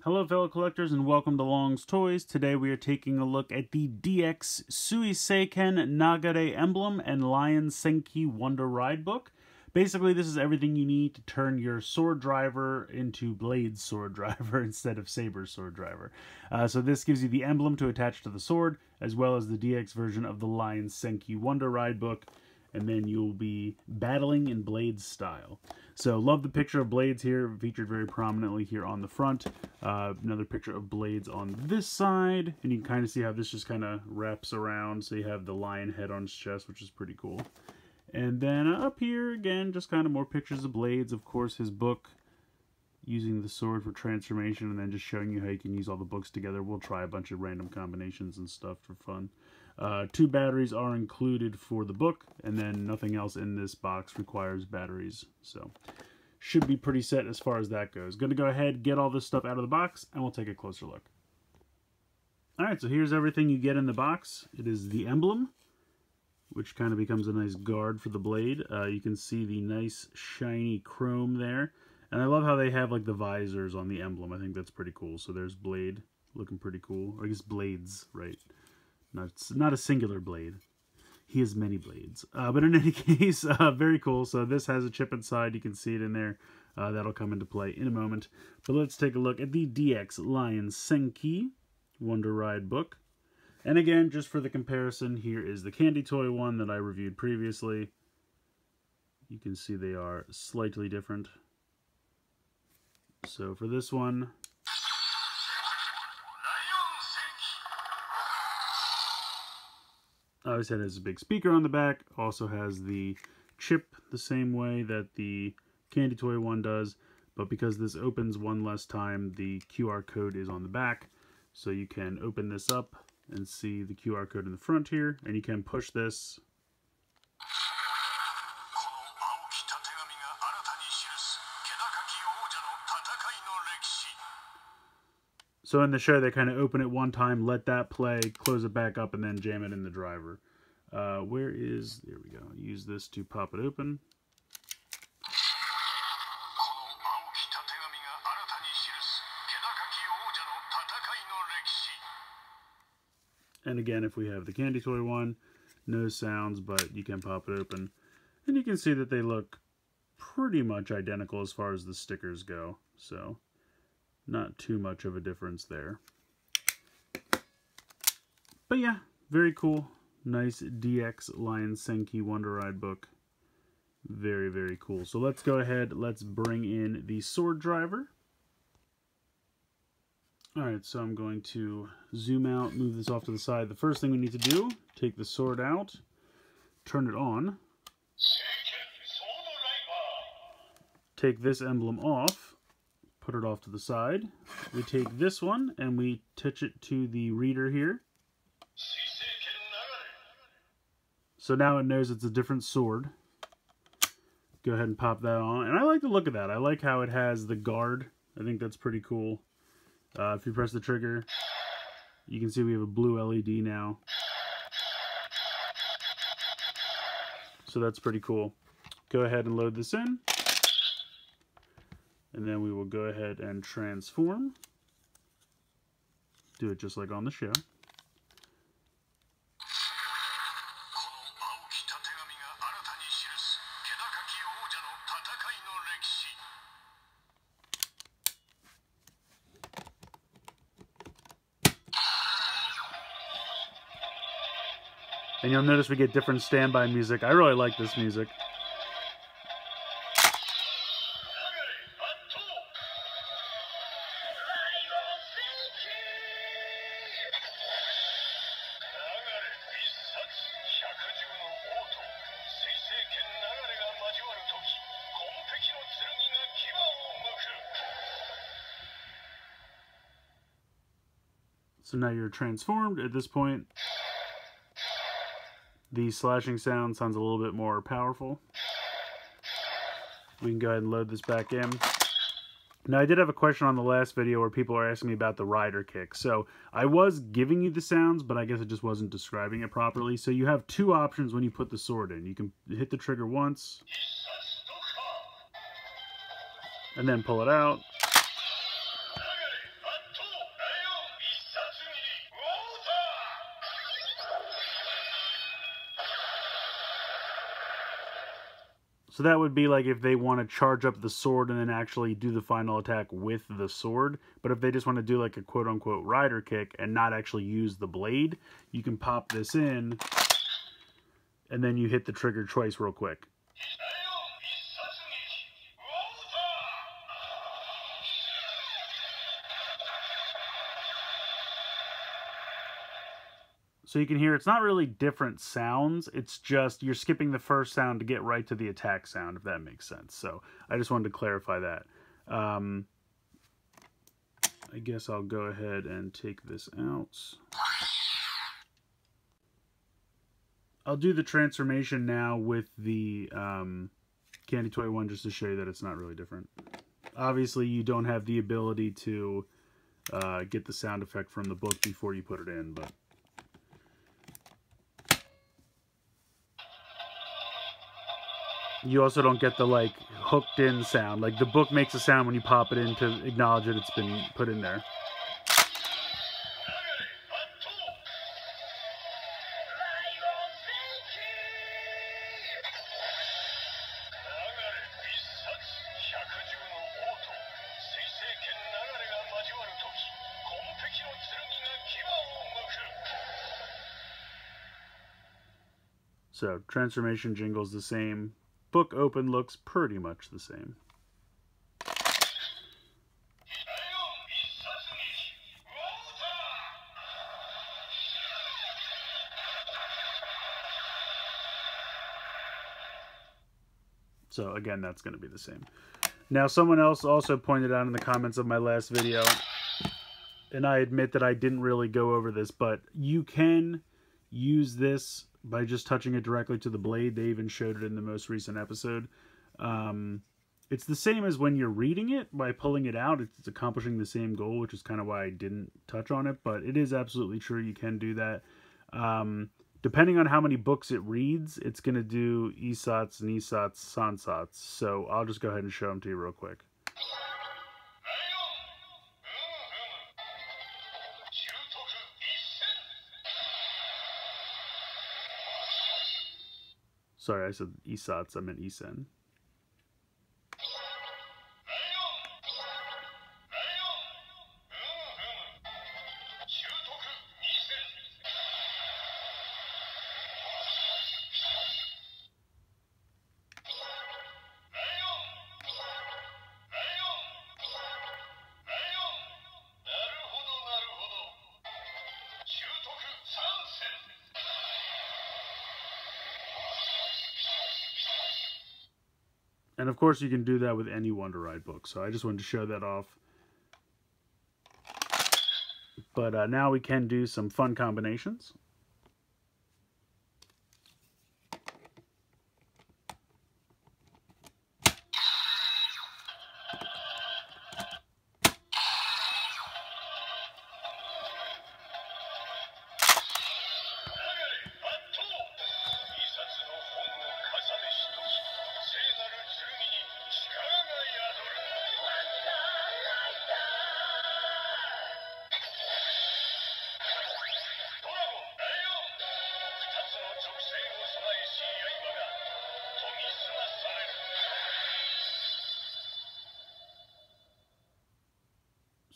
Hello fellow collectors and welcome to Long's Toys. Today we are taking a look at the DX Suiseiken Nagare Emblem and Lion Senki Wonder Ride book. Basically this is everything you need to turn your sword driver into Blade's sword driver instead of Saber's sword driver. So this gives you the emblem to attach to the sword, as well as the DX version of the Lion Senki Wonder Ride book. And then you'll be battling in Blade's style. So love the picture of Blades here, featured very prominently here on the front. Another picture of Blades on this side, and you can kind of see how this just kind of wraps around. So you have the lion head on his chest, which is pretty cool. And then up here, again, just kind of more pictures of Blades. Of course, his book, using the sword for transformation, and then just showing you how you can use all the books together. We'll try a bunch of random combinations and stuff for fun. 2 batteries are included for the book, and then nothing else in this box requires batteries. So, should be pretty set as far as that goes. Going to go ahead, get all this stuff out of the box, and we'll take a closer look. Alright, so here's everything you get in the box. It is the emblem, which kind of becomes a nice guard for the blade. You can see the nice shiny chrome there. And I love how they have like the visors on the emblem. I think that's pretty cool. So there's Blade, looking pretty cool. Or I guess Blades, right? Not a singular blade. He has many blades. But in any case, very cool. So this has a chip inside. You can see it in there. That'll come into play in a moment. But let's take a look at the DX Lion Senki Wonder Ride book. And again, just for the comparison, here is the candy toy one that I reviewed previously. You can see they are slightly different. So for this one, obviously it has a big speaker on the back, also has the chip the same way that the candy toy one does, but because this opens one less time, the QR code is on the back, so you can open this up and see the QR code in the front here, and you can push this. So in the show, they kind of open it one time, let that play, close it back up, and then jam it in the driver. There we go. Use this to pop it open. And again, if we have the candy toy one, no sounds, but you can pop it open. And you can see that they look pretty much identical as far as the stickers go. So, not too much of a difference there. But yeah, very cool. Nice DX Lion Senki Wonder Ride book. Very, very cool. So let's go ahead, let's bring in the sword driver. Alright, so I'm going to zoom out, move this off to the side. The first thing we need to do, take the sword out, turn it on. Take this emblem off. Put it off to the side. We take this one and we touch it to the reader here. So now it knows it's a different sword. Go ahead and pop that on. And I like the look of that. I like how it has the guard. I think that's pretty cool. If you press the trigger, you can see we have a blue LED now. So that's pretty cool. Go ahead and load this in. And then we will go ahead and transform. Do it just like on the show. And you'll notice we get different standby music. I really like this music. So now you're transformed. At this point, the slashing sound sounds a little bit more powerful. We can go ahead and load this back in. Now, I did have a question on the last video where people are asking me about the rider kick. So I was giving you the sounds, but I guess it just wasn't describing it properly. So you have 2 options when you put the sword in. You can hit the trigger once, and then pull it out. So that would be like if they want to charge up the sword and then actually do the final attack with the sword. But if they just want to do like a quote-unquote rider kick and not actually use the blade, you can pop this in and then you hit the trigger twice real quick. So you can hear it's not really different sounds, it's just you're skipping the first sound to get right to the attack sound, if that makes sense. So I just wanted to clarify that. I guess I'll go ahead and take this out. I'll do the transformation now with the Candy Toy one just to show you that it's not really different. Obviously you don't have the ability to get the sound effect from the book before you put it in, but... You also don't get the, like, hooked in sound. Like, the book makes a sound when you pop it in to acknowledge that it's been put in there. So, transformation jingle's the same. Book open looks pretty much the same. So again, that's going to be the same. Now, someone else also pointed out in the comments of my last video, and I admit that I didn't really go over this, but you can use this by just touching it directly to the blade. They even showed it in the most recent episode. It's the same as when you're reading it. By pulling it out, it's accomplishing the same goal, which is kind of why I didn't touch on it, but it is absolutely true. You can do that. Depending on how many books it reads, it's going to do Isats, Nisats, Sansats. So I'll just go ahead and show them to you real quick. Sorry, I said Isats, I meant Isen. And of course you can do that with any Wonder Ride book, so I just wanted to show that off. But now we can do some fun combinations.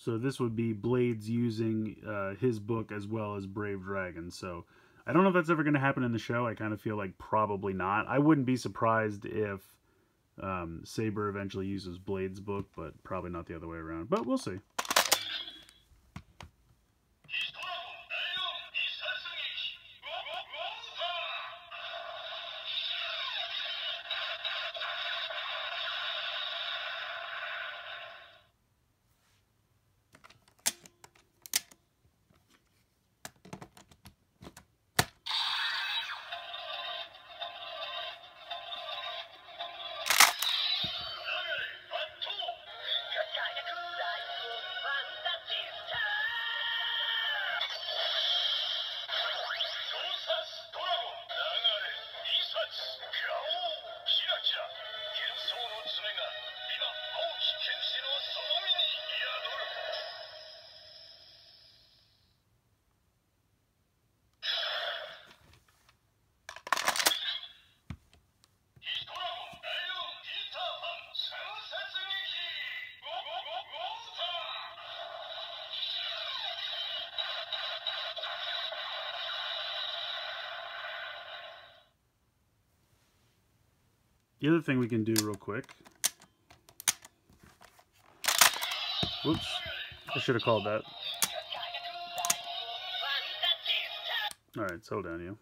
So this would be Blades using his book as well as Brave Dragon. So I don't know if that's ever going to happen in the show. I kind of feel like probably not. I wouldn't be surprised if Saber eventually uses Blades' book, but probably not the other way around. But we'll see. The other thing we can do real quick. Whoops. I should have called that. Alright, settle down, you.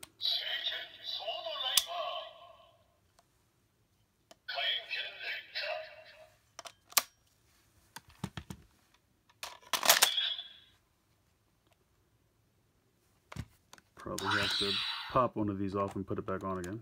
Probably have to pop one of these off and put it back on again.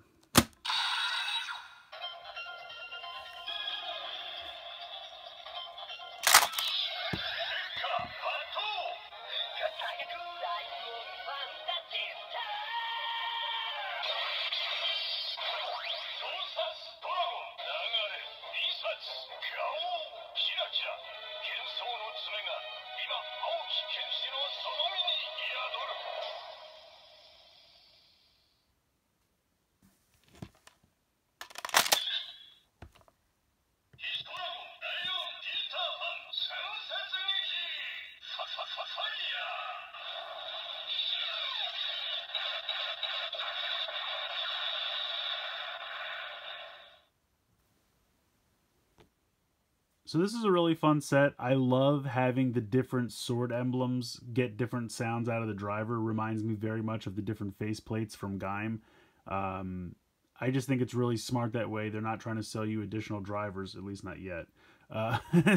So this is a really fun set. I love having the different sword emblems get different sounds out of the driver. Reminds me very much of the different face plates from Gaim. I just think it's really smart that way. They're not trying to sell you additional drivers, at least not yet.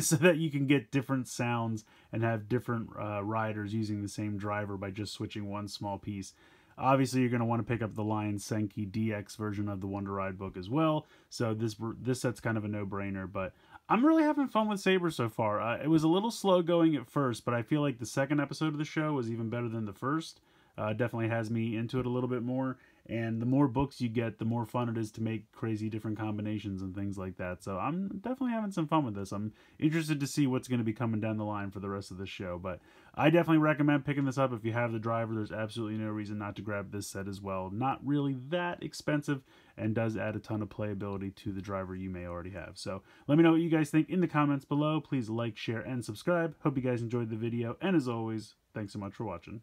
So that you can get different sounds and have different riders using the same driver by just switching one small piece. Obviously, you're going to want to pick up the Lion Senki DX version of the Wonder Ride book as well. So this set's kind of a no-brainer, but I'm really having fun with Saber so far. It was a little slow going at first, but I feel like the second episode of the show was even better than the first. Definitely has me into it a little bit more. And the more books you get, the more fun it is to make crazy different combinations and things like that. So I'm definitely having some fun with this. I'm interested to see what's going to be coming down the line for the rest of the show. But I definitely recommend picking this up if you have the driver. There's absolutely no reason not to grab this set as well. Not really that expensive and does add a ton of playability to the driver you may already have. So let me know what you guys think in the comments below. Please like, share, and subscribe. Hope you guys enjoyed the video. And as always, thanks so much for watching.